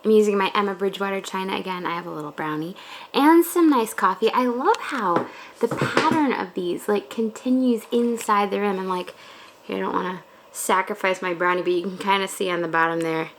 I'm using my Emma Bridgewater china again. I have a little brownie and some nice coffee. I love how the pattern of these like continues inside the rim. And like, here, I don't want to sacrifice my brownie, but you can kind of see on the bottom there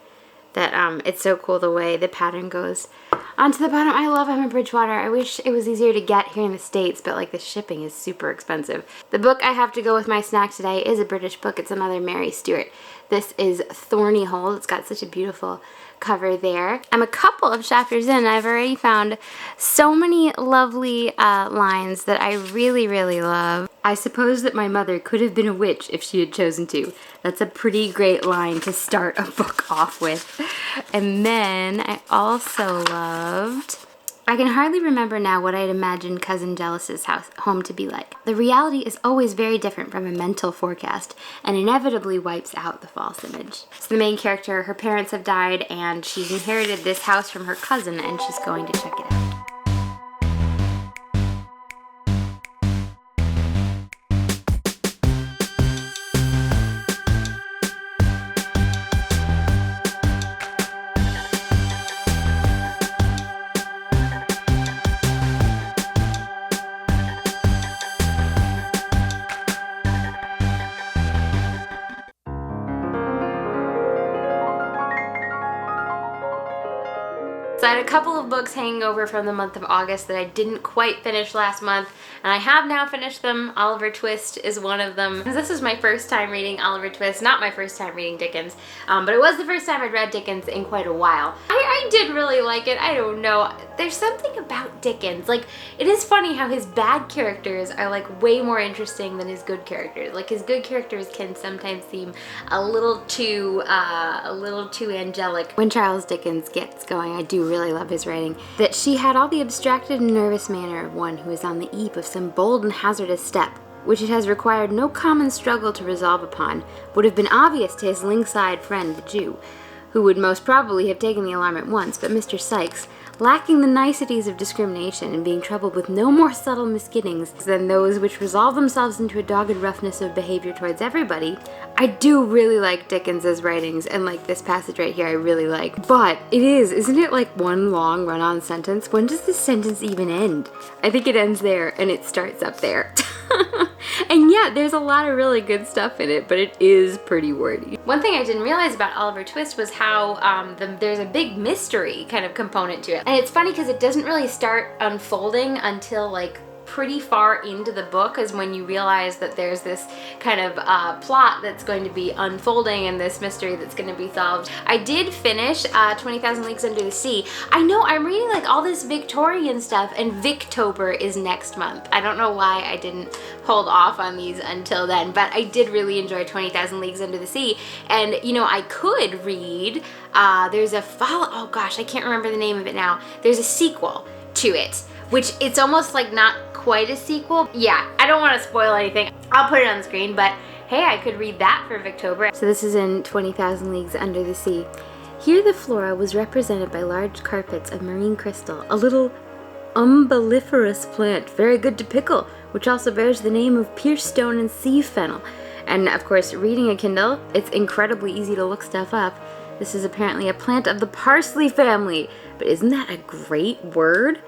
that it's so cool the way the pattern goes onto the bottom. I love Emma Bridgewater. I wish it was easier to get here in the States, but like the shipping is super expensive. The book I have to go with my snack today is a British book. It's another Mary Stewart. This is Thorny Hole. It's got such a beautiful cover there. I'm a couple of chapters in and I've already found so many lovely lines that I really, really love. I suppose that my mother could have been a witch if she had chosen to. That's a pretty great line to start a book off with. And then I also loved, I can hardly remember now what I'd imagined Cousin Jealous's home to be like. The reality is always very different from a mental forecast and inevitably wipes out the false image. So the main character, her parents have died and she's inherited this house from her cousin and she's going to check it out. So I had a couple of books hanging over from the month of August that I didn't quite finish last month, and I have now finished them. Oliver Twist is one of them. This is my first time reading Oliver Twist, not my first time reading Dickens, but it was the first time I'd read Dickens in quite a while. I did really like it. I don't know. There's something about Dickens. Like, it is funny how his bad characters are like way more interesting than his good characters. Like, his good characters can sometimes seem a little too angelic. When Charles Dickens gets going, I do really love his writing. That she had all the abstracted and nervous manner of one who is on the eve of some bold and hazardous step, which it has required no common struggle to resolve upon, would have been obvious to his lynx-eyed friend the Jew, who would most probably have taken the alarm at once, but Mr. Sykes, lacking the niceties of discrimination and being troubled with no more subtle misgivings than those which resolve themselves into a dogged roughness of behavior towards everybody. I do really like Dickens's writings, and like this passage right here I really like. But isn't it like one long run-on sentence? When does this sentence even end? I think it ends there and it starts up there. And yeah, there's a lot of really good stuff in it, but it is pretty wordy. One thing I didn't realize about Oliver Twist was how there's a big mystery kind of component to it. And it's funny because it doesn't really start unfolding until like pretty far into the book is when you realize that there's this kind of plot that's going to be unfolding and this mystery that's going to be solved. I did finish 20,000 Leagues Under the Sea. I know I'm reading like all this Victorian stuff, and Victober is next month. I don't know why I didn't hold off on these until then, but I did really enjoy 20,000 Leagues Under the Sea. And you know, I could read, there's a oh gosh, I can't remember the name of it now. There's a sequel to it, which it's almost like not quite a sequel. Yeah, I don't want to spoil anything. I'll put it on the screen, but hey, I could read that for Victober. So this is in 20,000 Leagues Under the Sea. Here the flora was represented by large carpets of marine crystal, a little umbelliferous plant, very good to pickle, which also bears the name of piercestone and sea fennel. And of course, reading a Kindle, it's incredibly easy to look stuff up. This is apparently a plant of the parsley family, but isn't that a great word?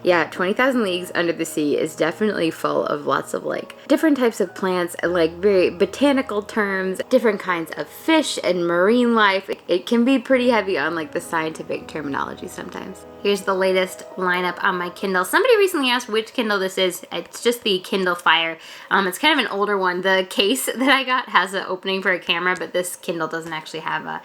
Yeah, 20,000 Leagues Under the Sea is definitely full of lots of like different types of plants and like very botanical terms, different kinds of fish and marine life. It can be pretty heavy on like the scientific terminology sometimes. Here's the latest lineup on my Kindle. Somebody recently asked which Kindle this is. It's just the Kindle Fire. It's kind of an older one. The case that I got has an opening for a camera, but this Kindle doesn't actually have a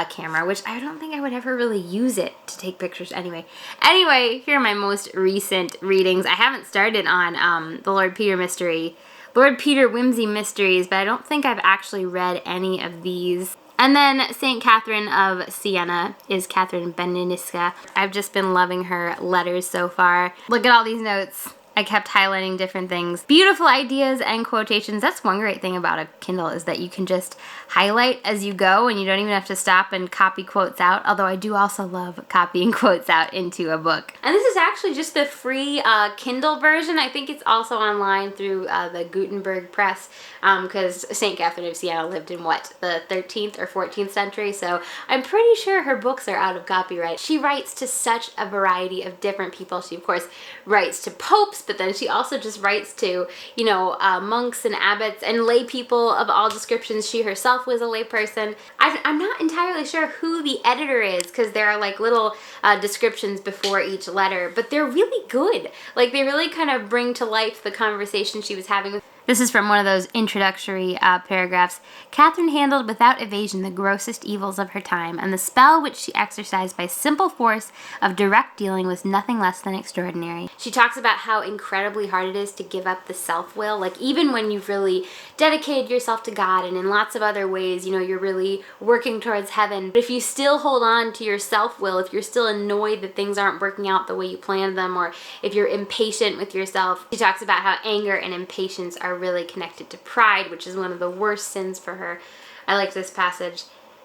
camera, which I don't think I would ever really use it to take pictures anyway. Anyway, here are my most recent readings. I haven't started on the Lord Peter Wimsey Mysteries, but I don't think I've actually read any of these. And then St. Catherine of Siena is Catherine Beninisca. I've just been loving her letters so far. Look at all these notes. I kept highlighting different things. Beautiful ideas and quotations. That's one great thing about a Kindle, is that you can just highlight as you go and you don't even have to stop and copy quotes out, although I do also love copying quotes out into a book. And this is actually just the free Kindle version. I think it's also online through the Gutenberg press, because St. Catherine of Siena lived in what, the 13th or 14th century, so I'm pretty sure her books are out of copyright. She writes to such a variety of different people. She of course writes to popes, but then she also just writes to, you know, monks and abbots and lay people of all descriptions. She herself was a lay person. I'm not entirely sure who the editor is, because there are like little descriptions before each letter, but they're really good. Like, they really kind of bring to life the conversation she was having with. This is from one of those introductory paragraphs. Catherine handled without evasion the grossest evils of her time, and the spell which she exercised by simple force of direct dealing was nothing less than extraordinary. She talks about how incredibly hard it is to give up the self-will. Like, even when you've really dedicated yourself to God and in lots of other ways, you know, you're really working towards heaven, but if you still hold on to your self-will, if you're still annoyed that things aren't working out the way you planned them, or if you're impatient with yourself, she talks about how anger and impatience are really connected to pride, which is one of the worst sins for her. I like this passage.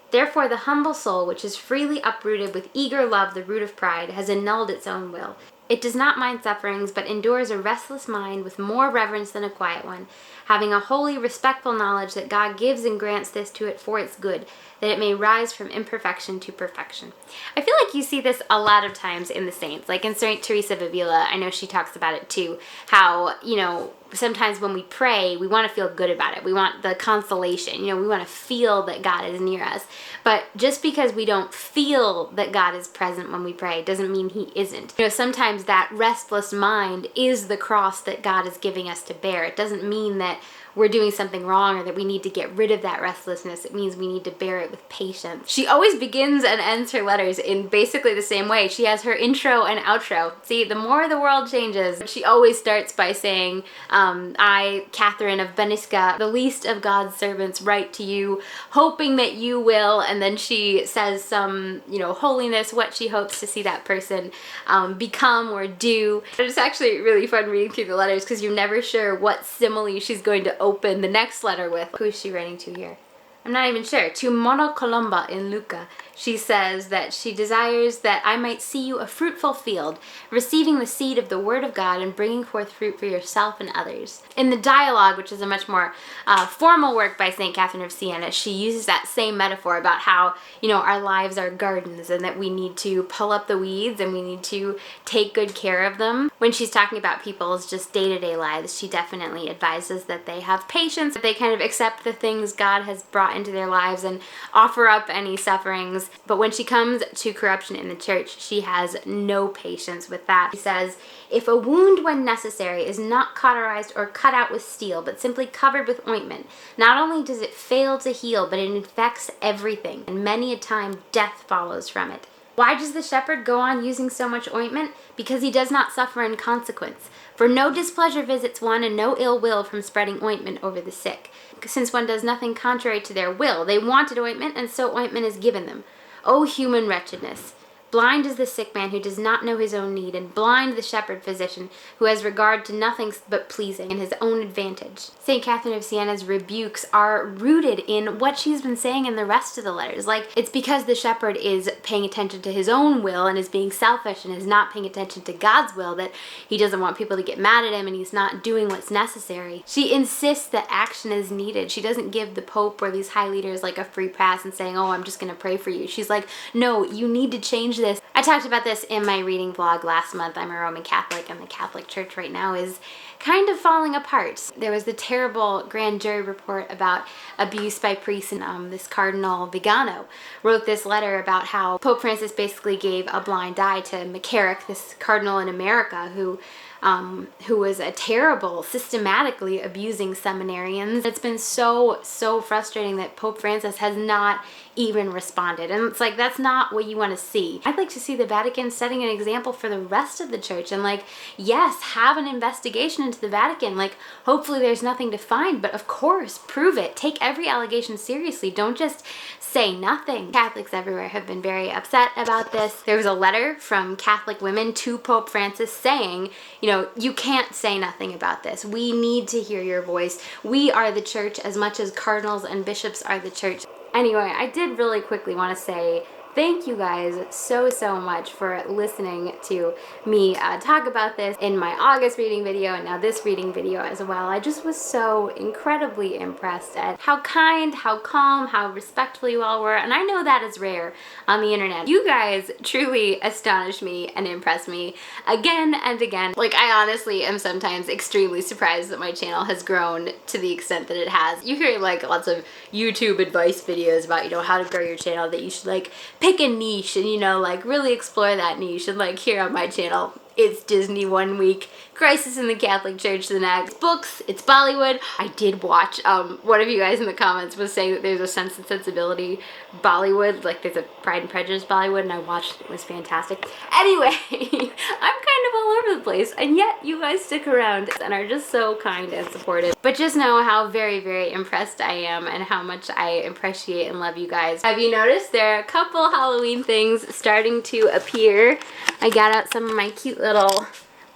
Therefore, the humble soul, which is freely uprooted with eager love, the root of pride, has annulled its own will. It does not mind sufferings, but endures a restless mind with more reverence than a quiet one, having a holy, respectful knowledge that God gives and grants this to it for its good, that it may rise from imperfection to perfection. I feel like you see this a lot of times in the saints. Like in St. Teresa of Avila, I know she talks about it too, how, you know, sometimes when we pray, we want to feel good about it. We want the consolation. You know, we want to feel that God is near us. But just because we don't feel that God is present when we pray doesn't mean He isn't. You know, sometimes that restless mind is the cross that God is giving us to bear. It doesn't mean that we're doing something wrong or that we need to get rid of that restlessness. It means we need to bear it with patience. She always begins and ends her letters in basically the same way. She has her intro and outro. See, the more the world changes, she always starts by saying, I, Catherine of Benisca, the least of God's servants, write to you, hoping that you will, and then she says some, you know, holiness, what she hopes to see that person become or do. It's actually really fun reading through the letters, because you're never sure what simile she's going to open the next letter with. Who is she writing to here? I'm not even sure. To Monocolomba in Lucca, she says that she desires that I might see you a fruitful field, receiving the seed of the Word of God and bringing forth fruit for yourself and others. In the Dialogue, which is a much more formal work by St. Catherine of Siena, she uses that same metaphor about how, you know, our lives are gardens and that we need to pull up the weeds and we need to take good care of them. When she's talking about people's just day-to-day lives, she definitely advises that they have patience, that they kind of accept the things God has brought into their lives and offer up any sufferings. But when she comes to corruption in the church, she has no patience with that. She says, if a wound when necessary is not cauterized or cut out with steel, but simply covered with ointment, not only does it fail to heal, but it infects everything, and many a time death follows from it. Why does the shepherd go on using so much ointment? Because he does not suffer in consequence. For no displeasure visits one, and no ill will from spreading ointment over the sick. Since one does nothing contrary to their will, they wanted ointment, and so ointment is given them. O human wretchedness! Blind is the sick man who does not know his own need, and blind the shepherd physician who has regard to nothing but pleasing and his own advantage. St. Catherine of Siena's rebukes are rooted in what she's been saying in the rest of the letters. Like, it's because the shepherd is paying attention to his own will and is being selfish and is not paying attention to God's will that he doesn't want people to get mad at him and he's not doing what's necessary. She insists that action is needed. She doesn't give the Pope or these high leaders like a free pass and saying, oh, I'm just going to pray for you. She's like, no, you need to change this. I talked about this in my reading vlog last month. I'm a Roman Catholic, and the Catholic Church right now is kind of falling apart. There was the terrible grand jury report about abuse by priests, and this Cardinal Vigano wrote this letter about how Pope Francis basically gave a blind eye to McCarrick, this cardinal in America who was a terrible, systematically abusing seminarians. It's been so frustrating that Pope Francis has not even responded. And it's like, that's not what you want to see. I'd like to see the Vatican setting an example for the rest of the church and, like, yes, have an investigation into the Vatican. Like, hopefully there's nothing to find, but of course, prove it. Take every allegation seriously. Don't just say nothing. Catholics everywhere have been very upset about this. There was a letter from Catholic women to Pope Francis saying, you know, you can't say nothing about this. We need to hear your voice. We are the church as much as cardinals and bishops are the church. Anyway, I did really quickly want to say thank you guys so much for listening to me talk about this in my August reading video and now this reading video as well. I just was so incredibly impressed at how kind, how calm, how respectful you all were, and I know that is rare on the internet. You guys truly astonish me and impress me again and again. Like, I honestly am sometimes extremely surprised that my channel has grown to the extent that it has. You hear like lots of YouTube advice videos about, you know, how to grow your channel, that you should like pick a niche and, you know, like really explore that niche. And like here on my channel, it's Disney one week, Crisis in the Catholic Church the next, books, it's Bollywood. I did watch, one of you guys in the comments was saying that there's a Sense and Sensibility Bollywood, like there's a Pride and Prejudice Bollywood, and I watched it, it was fantastic. Anyway, I'm kind of all over the place, and yet you guys stick around and are just so kind and supportive. But just know how very impressed I am and how much I appreciate and love you guys. Have you noticed there are a couple Halloween things starting to appear? I got out some of my cute little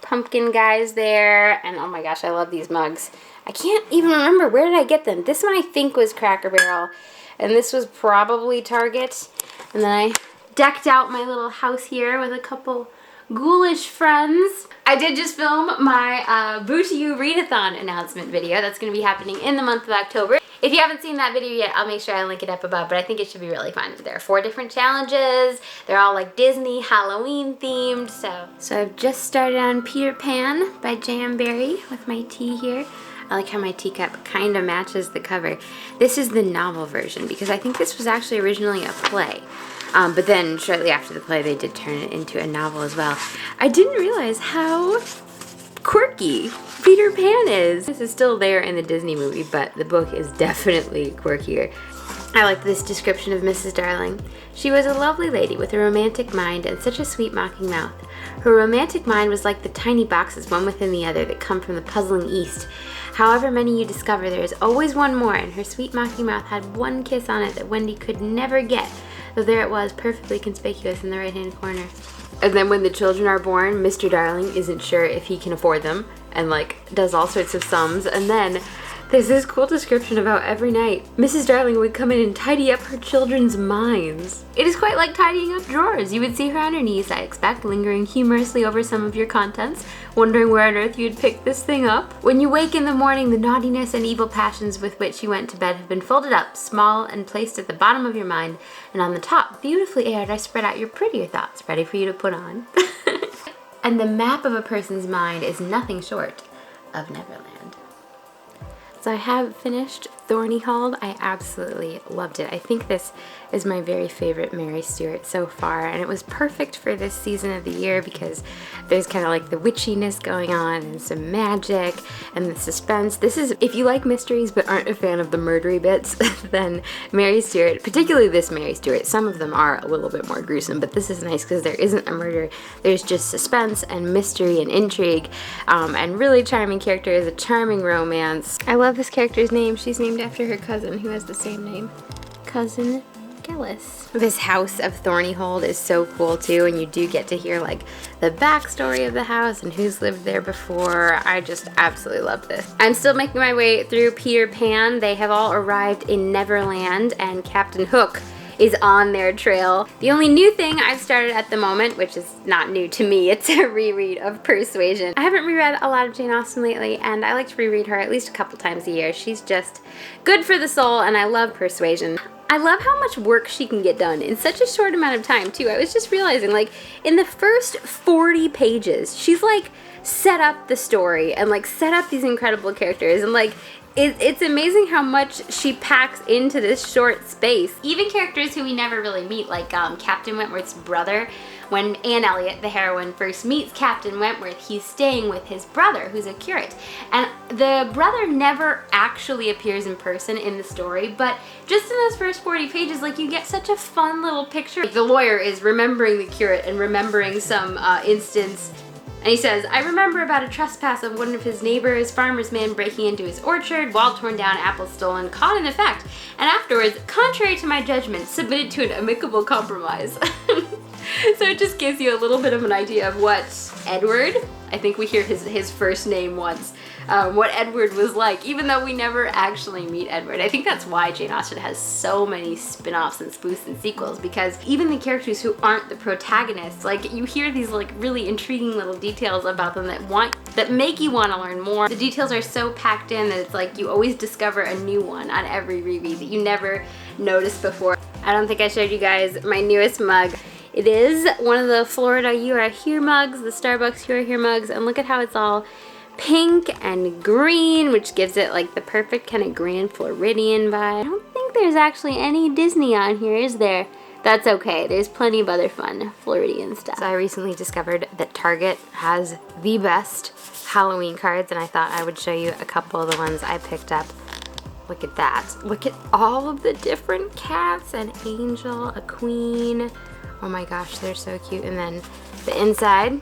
pumpkin guys there, and oh my gosh, I love these mugs. I can't even remember, where did I get them? This one I think was Cracker Barrel, and this was probably Target. And then I decked out my little house here with a couple ghoulish friends. I did just film my Boo to You readathon announcement video. That's going to be happening in the month of October. If you haven't seen that video yet, I'll make sure I link it up above, but I think it should be really fun. There are 4 different challenges. They're all like Disney, Halloween themed. So I've just started on Peter Pan by Jamberry with my tea here. I like how my teacup kind of matches the cover. This is the novel version because I think this was actually originally a play. But then shortly after the play, they did turn it into a novel as well. I didn't realize how quirky Peter Pan is. This is still there in the Disney movie, but the book is definitely quirkier. I like this description of Mrs. Darling. She was a lovely lady with a romantic mind and such a sweet mocking mouth. Her romantic mind was like the tiny boxes, one within the other, that come from the puzzling East. However many you discover, there is always one more, and her sweet mocking mouth had one kiss on it that Wendy could never get, though there it was, perfectly conspicuous in the right-hand corner. And then when the children are born, Mr. Darling isn't sure if he can afford them, and like does all sorts of sums, and then there's this cool description of how every night Mrs. Darling would come in and tidy up her children's minds. It is quite like tidying up drawers. You would see her on her knees, I expect, lingering humorously over some of your contents, wondering where on earth you'd pick this thing up. When you wake in the morning, the naughtiness and evil passions with which you went to bed have been folded up, small, and placed at the bottom of your mind, and on the top, beautifully aired, I spread out your prettier thoughts, ready for you to put on. And the map of a person's mind is nothing short of Neverland. So I have finished Thornyhold. I absolutely loved it. I think this is my very favorite Mary Stuart so far, and it was perfect for this season of the year because there's kind of like the witchiness going on and some magic and the suspense. This is, if you like mysteries but aren't a fan of the murdery bits, then Mary Stuart, particularly this Mary Stuart, some of them are a little bit more gruesome, but this is nice because there isn't a murder. There's just suspense and mystery and intrigue, and really charming characters, a charming romance. I love this character's name. She's named after her cousin who has the same name. Cousin Gillis. This house of Thornyhold is so cool too, and you do get to hear like the backstory of the house and who's lived there before. I just absolutely love this. I'm still making my way through Peter Pan. They have all arrived in Neverland, and Captain Hook is on their trail. The only new thing I've started at the moment, which is not new to me, it's a reread of Persuasion. I haven't reread a lot of Jane Austen lately, and I like to reread her at least a couple times a year. She's just good for the soul, and I love Persuasion. I love how much work she can get done in such a short amount of time too. I was just realizing, like, in the first 40 pages, she's like set up the story and like set up these incredible characters, and like it's amazing how much she packs into this short space. Even characters who we never really meet, like Captain Wentworth's brother. When Anne Elliot, the heroine, first meets Captain Wentworth, he's staying with his brother, who's a curate. And the brother never actually appears in person in the story, but just in those first 40 pages, like, you get such a fun little picture. Like, the lawyer is remembering the curate and remembering some instance. And he says, I remember about a trespass of one of his neighbors, farmer's man breaking into his orchard, wall torn down, apples stolen, caught in effect, and afterwards, contrary to my judgment, submitted to an amicable compromise. So it just gives you a little bit of an idea of what Edward I think we hear his first name once, what Edward was like, even though we never actually meet Edward. I think that's why Jane Austen has so many spin-offs and spoofs and sequels, because even the characters who aren't the protagonists, like, you hear these like really intriguing little details about them that make you want to learn more. The details are so packed in that it's like you always discover a new one on every reread that you never noticed before. I don't think I showed you guys my newest mug. It is one of the Florida You Are Here mugs, the Starbucks You Are Here mugs, and look at how it's all pink and green, which gives it like the perfect kind of Grand Floridian vibe. I don't think there's actually any Disney on here, is there? That's okay, there's plenty of other fun Floridian stuff. So I recently discovered that Target has the best Halloween cards, and I thought I would show you a couple of the ones I picked up. Look at that. Look at all of the different cats, an angel, a queen. Oh my gosh, they're so cute. And then the inside,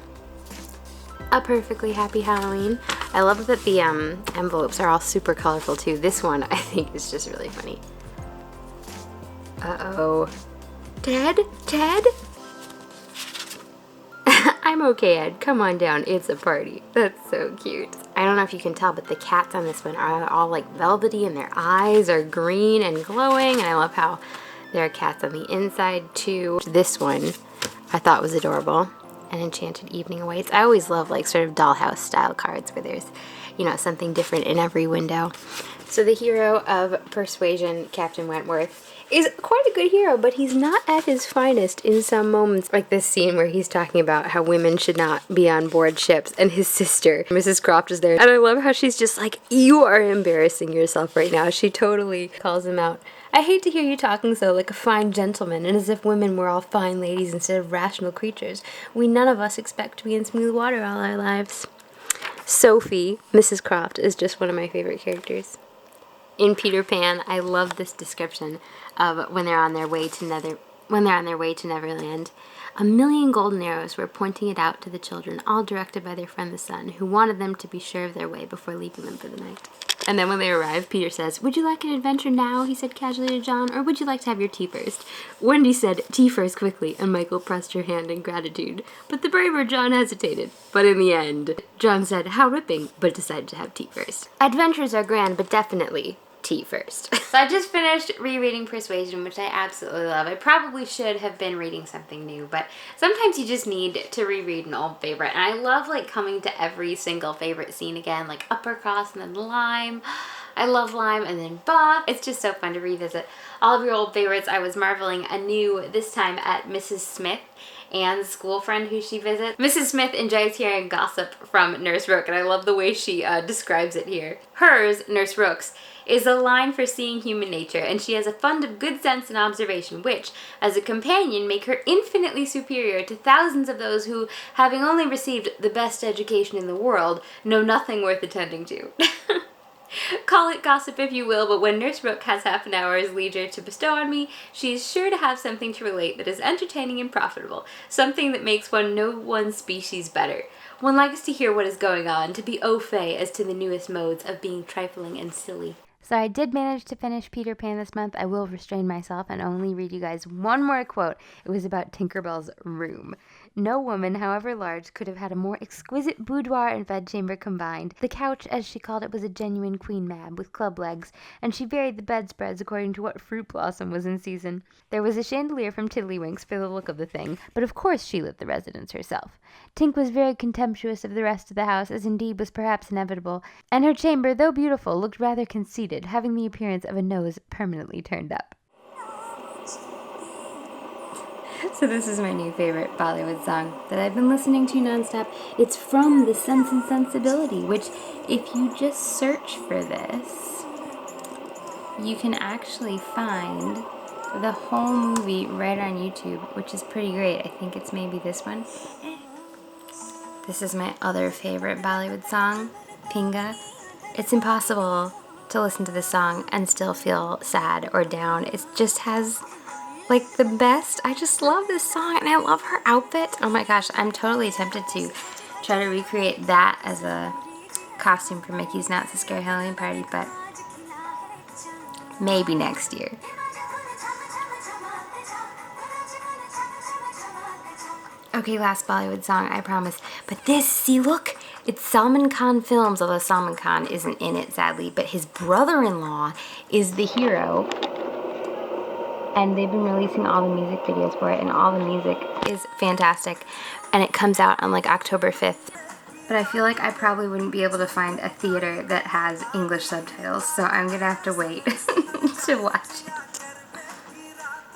a perfectly happy Halloween. I love that the envelopes are all super colorful too. This one I think is just really funny. Uh-oh. Ted? Ted? I'm okay, Ed. Come on down. It's a party. That's so cute. I don't know if you can tell, but the cats on this one are all like velvety and their eyes are green and glowing. And I love how there are cats on the inside too. This one I thought was adorable. An Enchanted Evening Awaits. I always love like sort of dollhouse style cards where there's, you know, something different in every window. So the Hero of Persuasion, Captain Wentworth, is quite a good hero, but he's not at his finest in some moments. Like this scene where he's talking about how women should not be on board ships, and his sister, Mrs. Croft, is there. And I love how she's just like, you are embarrassing yourself right now. She totally calls him out. I hate to hear you talking so like a fine gentleman, and as if women were all fine ladies instead of rational creatures. We none of us expect to be in smooth water all our lives. Sophie, Mrs. Croft, is just one of my favorite characters. In Peter Pan, I love this description of when they're on their way to Neverland. A million golden arrows were pointing it out to the children, all directed by their friend the sun, who wanted them to be sure of their way before leaving them for the night. And then when they arrive, Peter says, "Would you like an adventure now?" he said casually to John, "or would you like to have your tea first?" Wendy said, "Tea first," quickly, and Michael pressed her hand in gratitude. But the braver John hesitated. But in the end, John said, "How ripping," but decided to have tea first. Adventures are grand, but definitely tea first. So I just finished rereading Persuasion, which I absolutely love. I probably should have been reading something new, but sometimes you just need to reread an old favorite. And I love like coming to every single favorite scene again, like Uppercross and then Lyme. I love Lyme, and then Buff. It's just so fun to revisit all of your old favorites. I was marveling anew this time at Mrs. Smith and the school friend who she visits. Mrs. Smith enjoys hearing gossip from Nurse Rook, and I love the way she describes it here. Hers, Nurse Rook's, is a line for seeing human nature, and she has a fund of good sense and observation which, as a companion, make her infinitely superior to thousands of those who, having only received the best education in the world, know nothing worth attending to. Call it gossip if you will, but when Nurse Rook has half an hour's leisure to bestow on me, she is sure to have something to relate that is entertaining and profitable, something that makes one know one's species better. One likes to hear what is going on, to be au fait as to the newest modes of being trifling and silly. So I did manage to finish Peter Pan this month. I will restrain myself and only read you guys one more quote. It was about Tinkerbell's room. No woman, however large, could have had a more exquisite boudoir and bedchamber combined. The couch, as she called it, was a genuine queen mab with club legs, and she varied the bedspreads according to what fruit blossom was in season. There was a chandelier from Tiddlywinks for the look of the thing, but of course she lit the residence herself. Tink was very contemptuous of the rest of the house, as indeed was perhaps inevitable, and her chamber, though beautiful, looked rather conceited, having the appearance of a nose permanently turned up. So this is my new favorite Bollywood song that I've been listening to nonstop. It's from The Sense and Sensibility, which if you just search for this, you can actually find the whole movie right on YouTube, which is pretty great. I think it's maybe this one. This is my other favorite Bollywood song, Pinga. It's impossible to listen to this song and still feel sad or down. It just has like the best. I just love this song, and I love her outfit. Oh my gosh, I'm totally tempted to try to recreate that as a costume for Mickey's Not So Scary Halloween Party, but maybe next year. Okay, last Bollywood song, I promise. But this, see, look, It's Salman Khan Films, although Salman Khan isn't in it, sadly, but his brother-in-law is the hero. And they've been releasing all the music videos for it, and all the music is fantastic. And it comes out on like October 5th. But I feel like I probably wouldn't be able to find a theater that has English subtitles, so I'm gonna have to wait to watch it.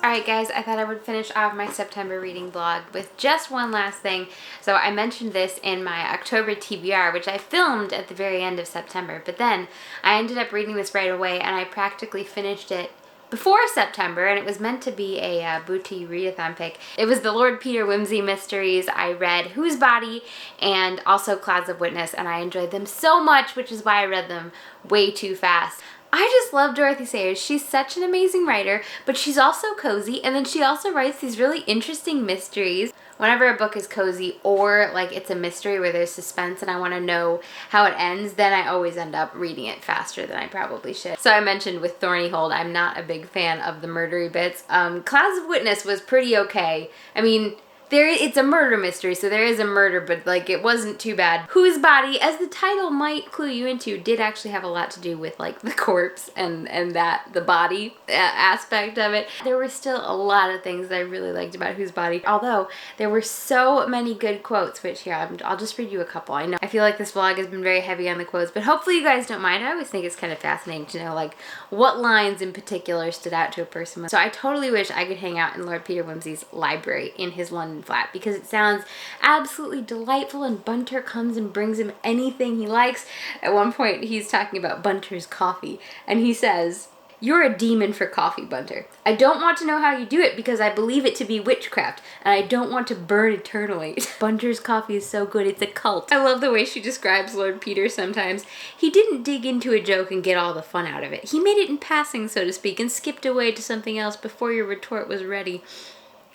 Alright guys, I thought I would finish off my September reading vlog with just one last thing. So I mentioned this in my October TBR, which I filmed at the very end of September, but then I ended up reading this right away and I practically finished it before September, and it was meant to be a Booty Readathon pick. It was the Lord Peter Wimsey mysteries. I read Whose Body and also Clouds of Witness, and I enjoyed them so much, which is why I read them way too fast. I just love Dorothy Sayers. She's such an amazing writer, but she's also cozy, and then she also writes these really interesting mysteries. Whenever a book is cozy or like it's a mystery where there's suspense and I want to know how it ends, then I always end up reading it faster than I probably should. So I mentioned with Thorny Hold, I'm not a big fan of the murdery bits. Clouds of Witness was pretty okay. I mean, it's a murder mystery, so there is a murder, but like it wasn't too bad. Whose Body, as the title might clue you into, did actually have a lot to do with like the corpse and the body aspect of it. There were still a lot of things that I really liked about Whose Body, although there were so many good quotes, which here, I'll just read you a couple. I feel like this vlog has been very heavy on the quotes, but hopefully you guys don't mind. I always think it's kind of fascinating to know like what lines in particular stood out to a person. So I totally wish I could hang out in Lord Peter Wimsey's library in his London flat, because it sounds absolutely delightful, and Bunter comes and brings him anything he likes. At one point he's talking about Bunter's coffee and he says, "You're a demon for coffee, Bunter. I don't want to know how you do it because I believe it to be witchcraft, and I don't want to burn eternally." Bunter's coffee is so good, it's a cult. I love the way she describes Lord Peter sometimes. He didn't dig into a joke and get all the fun out of it. He made it in passing, so to speak, and skipped away to something else before your retort was ready.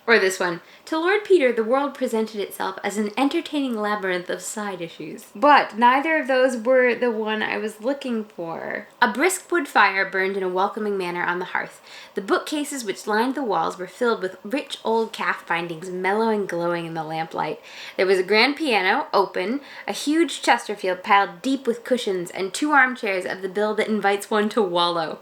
Or this one. To Lord Peter, the world presented itself as an entertaining labyrinth of side issues. But neither of those were the one I was looking for. A brisk wood fire burned in a welcoming manner on the hearth. The bookcases which lined the walls were filled with rich old calf bindings, mellow and glowing in the lamplight. There was a grand piano, open, a huge Chesterfield piled deep with cushions, and 2 armchairs of the build that invites one to wallow.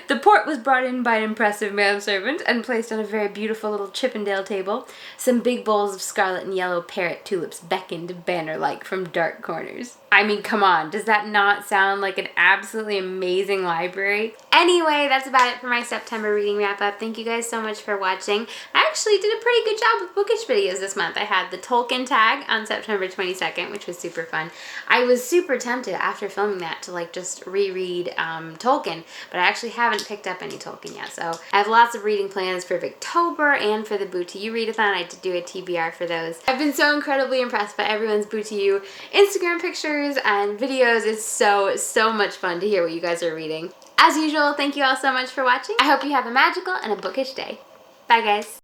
The port was brought in by an impressive manservant and placed on a very beautiful little Chippendale table. Some big bowls of scarlet and yellow parrot tulips beckoned banner-like from dark corners. I mean, come on, does that not sound like an absolutely amazing library? Anyway, that's about it for my September reading wrap-up. Thank you guys so much for watching. I actually did a pretty good job with bookish videos this month. I had the Tolkien tag on September 22nd, which was super fun. I was super tempted after filming that to like just reread Tolkien, but I actually haven't picked up any Tolkien yet. So I have lots of reading plans for October and for the Boo to You readathon. I did do a TBR for those. I've been so incredibly impressed by everyone's Boo to You Instagram pictures and videos. It's so much fun to hear what you guys are reading. As usual, thank you all so much for watching. I hope you have a magical and a bookish day. Bye guys.